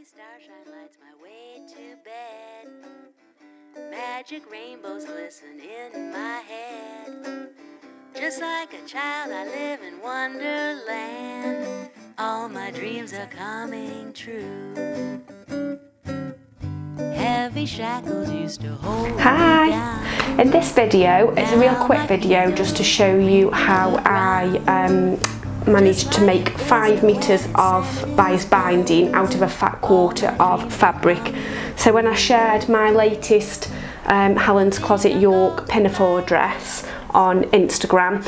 starshine lights my way to bed. Magic rainbows glisten in my head. Just like a child, I live in Wonderland. All my dreams are coming true. Heavy shackles used to hold me down. In this video, it's a real quick video just to show you how I managed to make 5 meters of bias binding out of a fat quarter of fabric. So when I shared my latest Helen's Closet York pinafore dress on Instagram,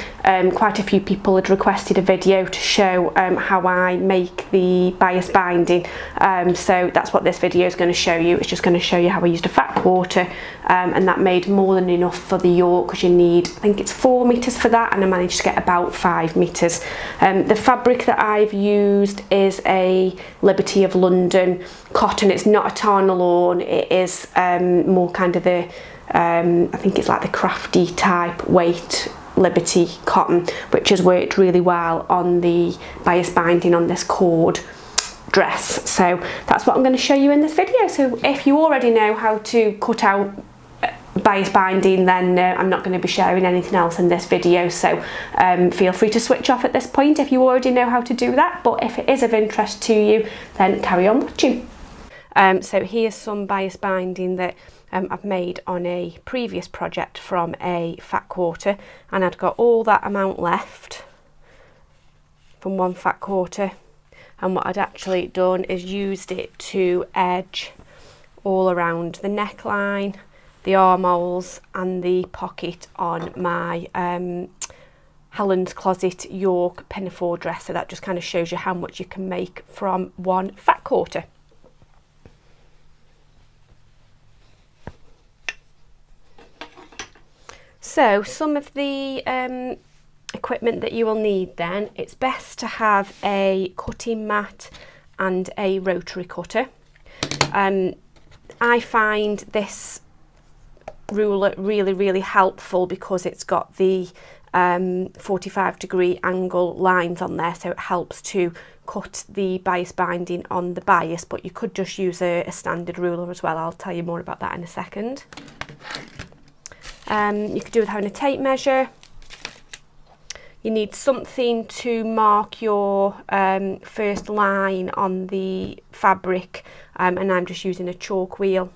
quite a few people had requested a video to show how I make the bias binding, so that's what this video is going to show you. It's just going to show you how I used a fat quarter, and that made more than enough for the York, because you need, I think it's 4 meters for that, and I managed to get about 5 meters. The fabric that I've used is a Liberty of London cotton. It's not a Tarn-Lawn, it is more kind of the I think it's like the crafty type weight Liberty cotton, which has worked really well on the bias binding on this cord dress. So that's what I'm going to show you in this video. So if you already know how to cut out bias binding, then I'm not going to be sharing anything else in this video, so feel free to switch off at this point if you already know how to do that. But if it is of interest to you, then carry on watching. So here's some bias binding that I've made on a previous project from a fat quarter, and I'd got all that amount left from one fat quarter, and what I'd actually done is used it to edge all around the neckline, the armholes and the pocket on my Helen's Closet York pinafore dress. So that just kind of shows you how much you can make from one fat quarter. So some of the equipment that you will need then, it's best to have a cutting mat and a rotary cutter. I find this ruler really helpful because it's got the 45-degree angle lines on there, so it helps to cut the bias binding on the bias, but you could just use a standard ruler as well. I'll tell you more about that in a second. You could do with having a tape measure. You need something to mark your first line on the fabric, and I'm just using a chalk wheel.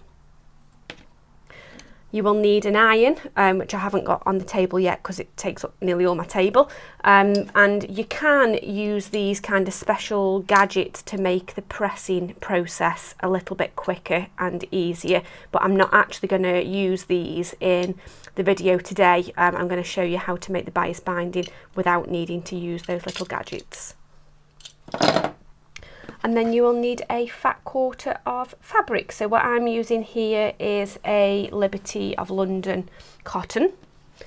You will need an iron, which I haven't got on the table yet because it takes up nearly all my table, and you can use these kind of special gadgets to make the pressing process a little bit quicker and easier, but I'm not actually going to use these in the video today. I'm going to show you how to make the bias binding without needing to use those little gadgets. And then you will need a fat quarter of fabric. So what I'm using here is a Liberty of London cotton.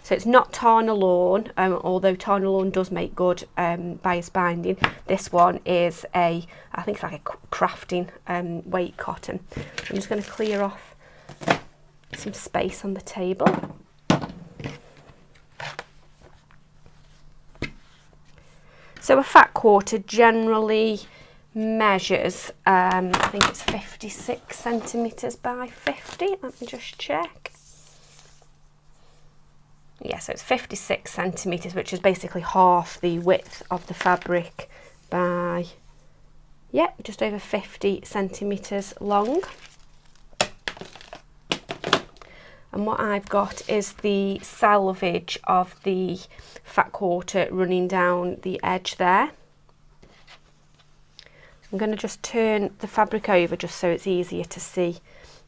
So it's not Tarn-Lawn, although Tarn-Lawn does make good bias binding. This one is I think it's like a crafting weight cotton. So I'm just going to clear off some space on the table. So a fat quarter generally measures, I think it's 56 centimetres by 50. Let me just check. Yeah, so it's 56 centimetres, which is basically half the width of the fabric by, yeah, just over 50 centimetres long. And what I've got is the selvage of the fat quarter running down the edge there. I'm going to just turn the fabric over just so it's easier to see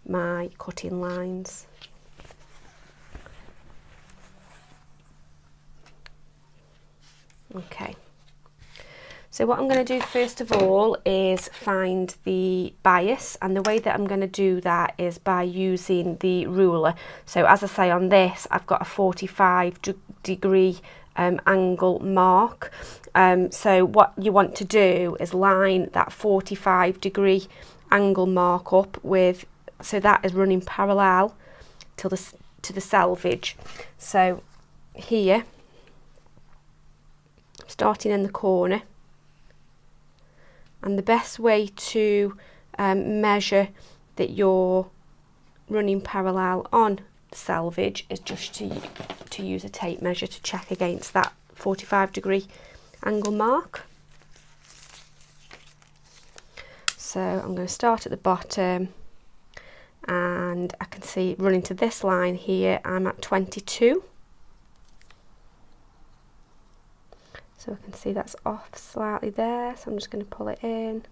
my cutting lines. Okay, so what I'm going to do first of all is find the bias, and the way that I'm going to do that is by using the ruler. So as I say, on this I've got a 45-degree angle mark. So what you want to do is line that 45-degree angle mark up with, so that is running parallel to the selvage. So here, starting in the corner, and the best way to measure that you're running parallel on selvage is just to use a tape measure to check against that 45-degree angle mark. So I'm going to start at the bottom, and I can see running to this line here I'm at 22. So I can see that's off slightly there, so I'm just going to pull it in.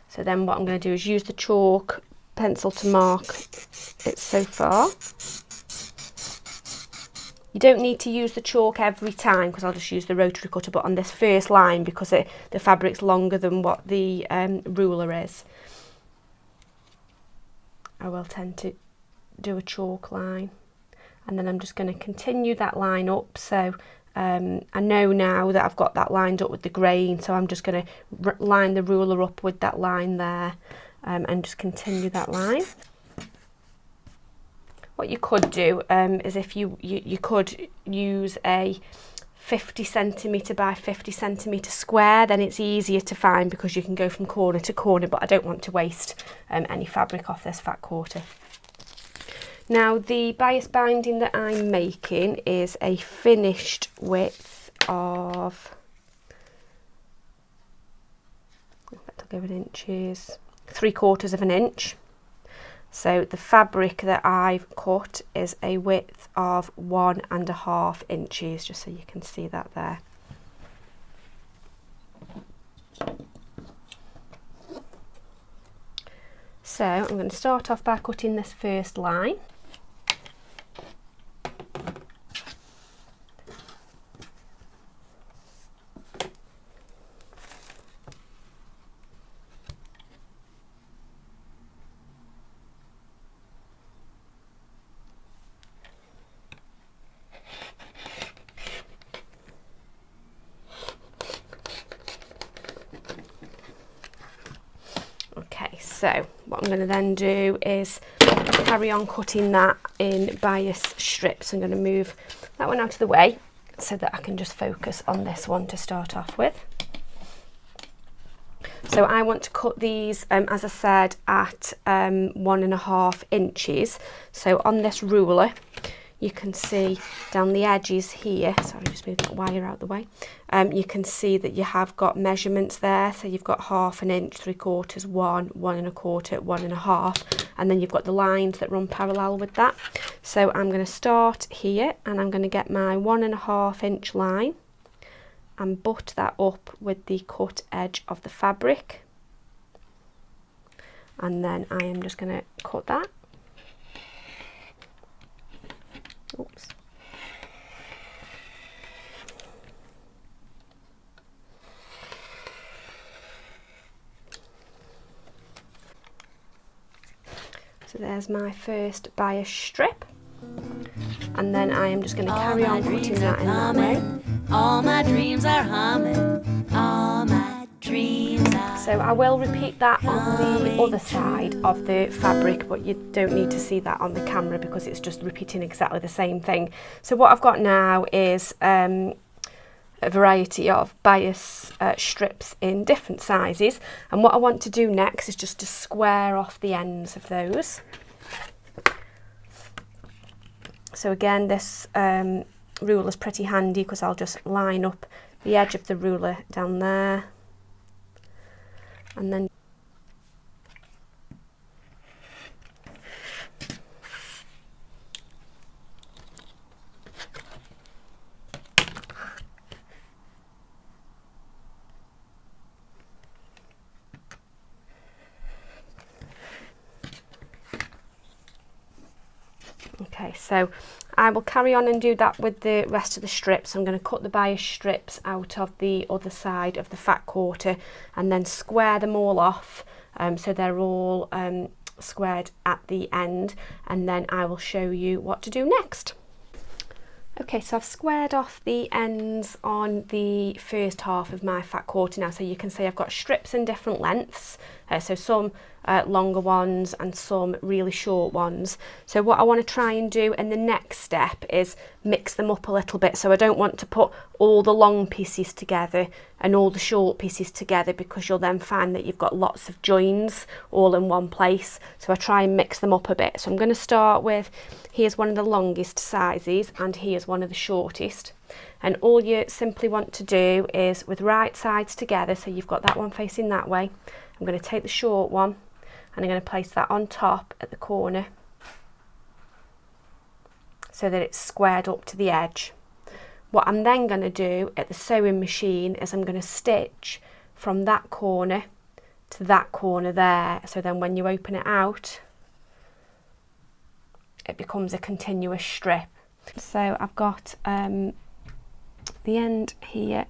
So then what I'm going to do is use the chalk pencil to mark it so far. You don't need to use the chalk every time because I'll just use the rotary cutter, but on this first line, because the fabric's longer than what the ruler is, I will tend to do a chalk line. And then I'm just going to continue that line up. So I know now that I've got that lined up with the grain, so I'm just going to line the ruler up with that line there, and just continue that line. What you could do is if you could use a 50 centimetre by 50 centimetre square, then it's easier to find because you can go from corner to corner, but I don't want to waste any fabric off this fat quarter. Now the bias binding that I'm making is a finished width of, in fact I'll go in inches, 3/4 of an inch. So the fabric that I've cut is a width of 1.5 inches, just so you can see that there. So I'm going to start off by cutting this first line. So what I'm going to then do is carry on cutting that in bias strips. I'm going to move that one out of the way so that I can just focus on this one to start off with. So I want to cut these, as I said, at 1.5 inches. So on this ruler, you can see down the edges here, sorry, just move that wire out the way, you can see that you have got measurements there. So you've got 1/2 inch, 3/4, 1, 1.25, 1.5, and then you've got the lines that run parallel with that. So I'm going to start here, and I'm going to get my 1.5 inch line and butt that up with the cut edge of the fabric, and then I am just going to cut that. Oops. So there's my first bias strip, and then I am just going to carry on cutting that in that way. All my dreams are humming. All my dreams are. So I will repeat that on the other side of the fabric, but you don't need to see that on the camera because it's just repeating exactly the same thing. So what I've got now is a variety of bias strips in different sizes, and what I want to do next is just to square off the ends of those. So again, this ruler is pretty handy because I'll just line up the edge of the ruler down there, and then okay, so I will carry on and do that with the rest of the strips. I'm going to cut the bias strips out of the other side of the fat quarter and then square them all off, so they're all squared at the end, and then I will show you what to do next. Okay, so I've squared off the ends on the first half of my fat quarter now, so you can see I've got strips in different lengths, so some longer ones and some really short ones. So what I want to try and do in the next step is mix them up a little bit. So I don't want to put all the long pieces together and all the short pieces together, because you'll then find that you've got lots of joins all in one place. So I try and mix them up a bit. So I'm going to start with, here's one of the longest sizes and here's one of the shortest. And all you simply want to do is, with right sides together, so you've got that one facing that way, I'm going to take the short one and I'm going to place that on top at the corner so that it's squared up to the edge. What I'm then going to do at the sewing machine is I'm going to stitch from that corner to that corner there, so then when you open it out it becomes a continuous strip. So I've got the end here.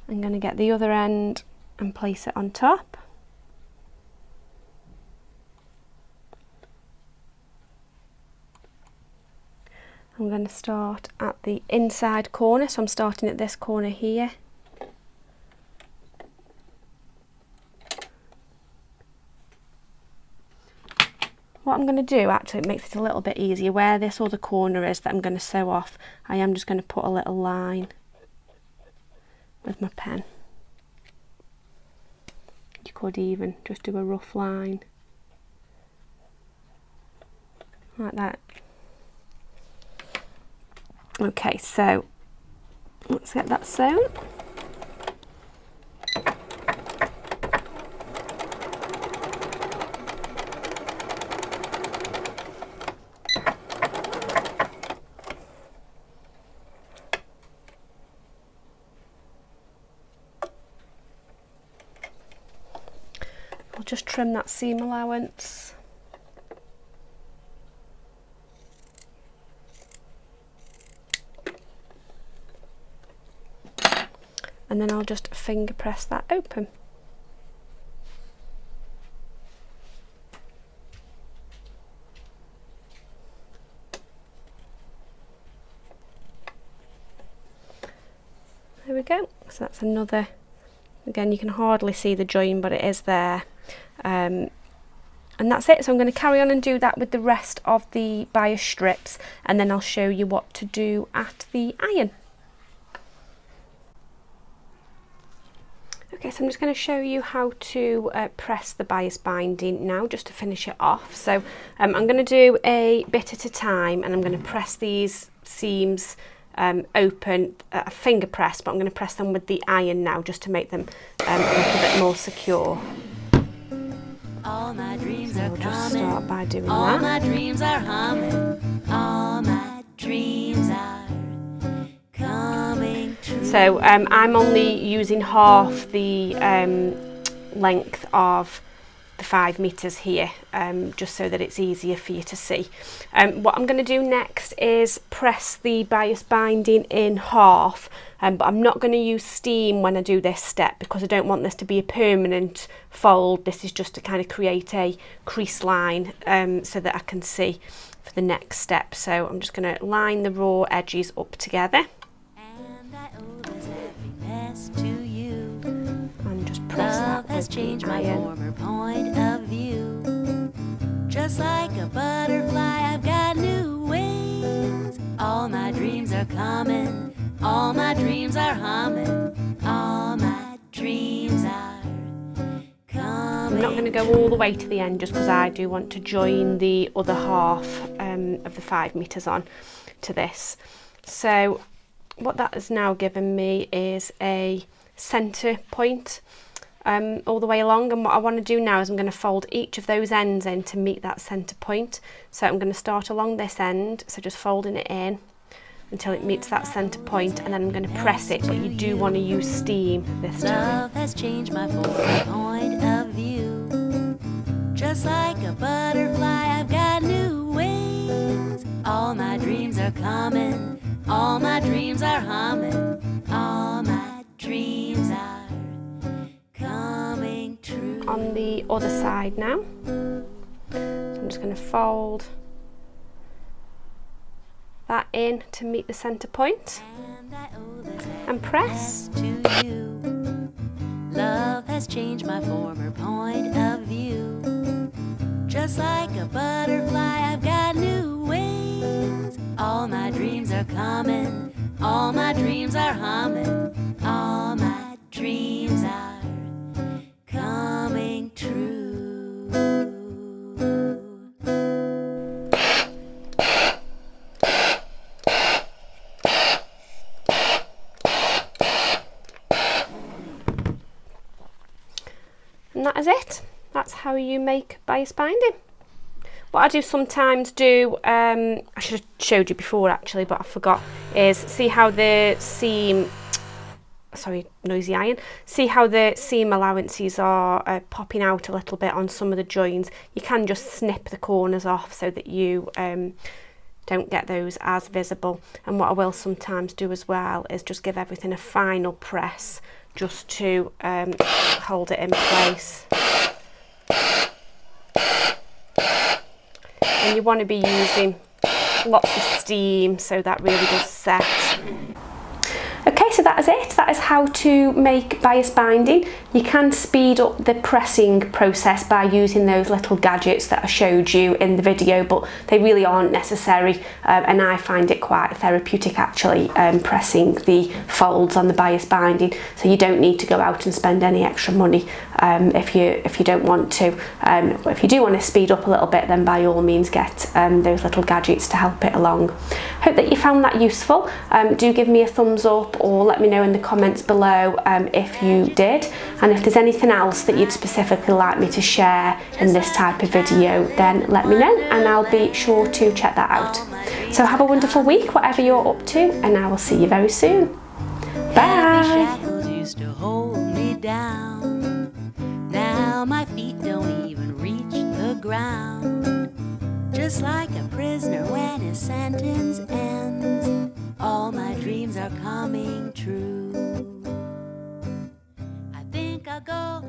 I'm going to get the other end and place it on top. I'm going to start at the inside corner, so I'm starting at this corner here. What I'm going to do, actually, it makes it a little bit easier, where this other corner is that I'm going to sew off, I am just going to put a little line with my pen. You could even just do a rough line like that. Okay, so let's get that sewn. I'll just trim that seam allowance. And then I'll just finger press that open. There we go. So that's another, again, you can hardly see the join, but it is there. And that's it. So I'm going to carry on and do that with the rest of the bias strips, and then I'll show you what to do at the iron. Okay, so I'm just going to show you how to press the bias binding now, just to finish it off. So I'm going to do a bit at a time, and I'm going to press these seams open, a finger press, but I'm going to press them with the iron now, just to make them a little bit more secure. All my dreams are We'll just start by doing all that. my dreams are humming. All my dreams are coming true. So I'm only using half the length of the 5 meters here, just so that it's easier for you to see. What I'm going to do next is press the bias binding in half, but I'm not going to use steam when I do this step, because I don't want this to be a permanent fold. This is just to kind of create a crease line so that I can see for the next step. So I'm just going to line the raw edges up together. And I owe this happiness to you. And just press that has with changed the my iron. former point of view. Just like a butterfly, I've got new wings. All my dreams are coming. All my dreams are humming. All my dreams are coming. I'm not going to go all the way to the end, just because I do want to join the other half of the 5 meters on to this. So what that has now given me is a centre point all the way along, and what I want to do now is I'm going to fold each of those ends in to meet that centre point. So I'm going to start along this end, so just folding it in until it meets that centre point, and then I'm going to press it, but you do want to use steam this time. Love has changed my former point of view. Just like a butterfly, I've got new wings. All my dreams are coming. All my dreams are humming. All my dreams are coming true. On the other side now, so I'm just going to fold that in to meet the centre point And I owe this and press. to you. Love has has changed my former point of view. Just like a butterfly, I've got new wings. All my dreams are coming, all my dreams are humming, all my dreams are coming true. And that is it. That's how you make bias binding. What I do sometimes do, I should have showed you before actually, but I forgot, is see how the seam, sorry, noisy iron, see how the seam allowances are popping out a little bit on some of the joins. You can just snip the corners off so that you don't get those as visible. And what I will sometimes do as well is just give everything a final press just to hold it in place. And you want to be using lots of steam so that really does set. Okay, so that is it. That is how to make bias binding. You can speed up the pressing process by using those little gadgets that I showed you in the video, but they really aren't necessary, and I find it quite therapeutic actually, pressing the folds on the bias binding, so you don't need to go out and spend any extra money if you don't want to. If you do want to speed up a little bit, then by all means get those little gadgets to help it along. Hope that you found that useful. Do give me a thumbs up or let me know in the comments below if you did, and if there's anything else that you'd specifically like me to share in this type of video, then let me know and I'll be sure to check that out. So have a wonderful week, whatever you're up to, and I will see you very soon. Bye! Shackles used to hold me down. Now my feet don't even reach the ground. Just like a prisoner when his sentence ends, all my dreams are coming true. I think I'll go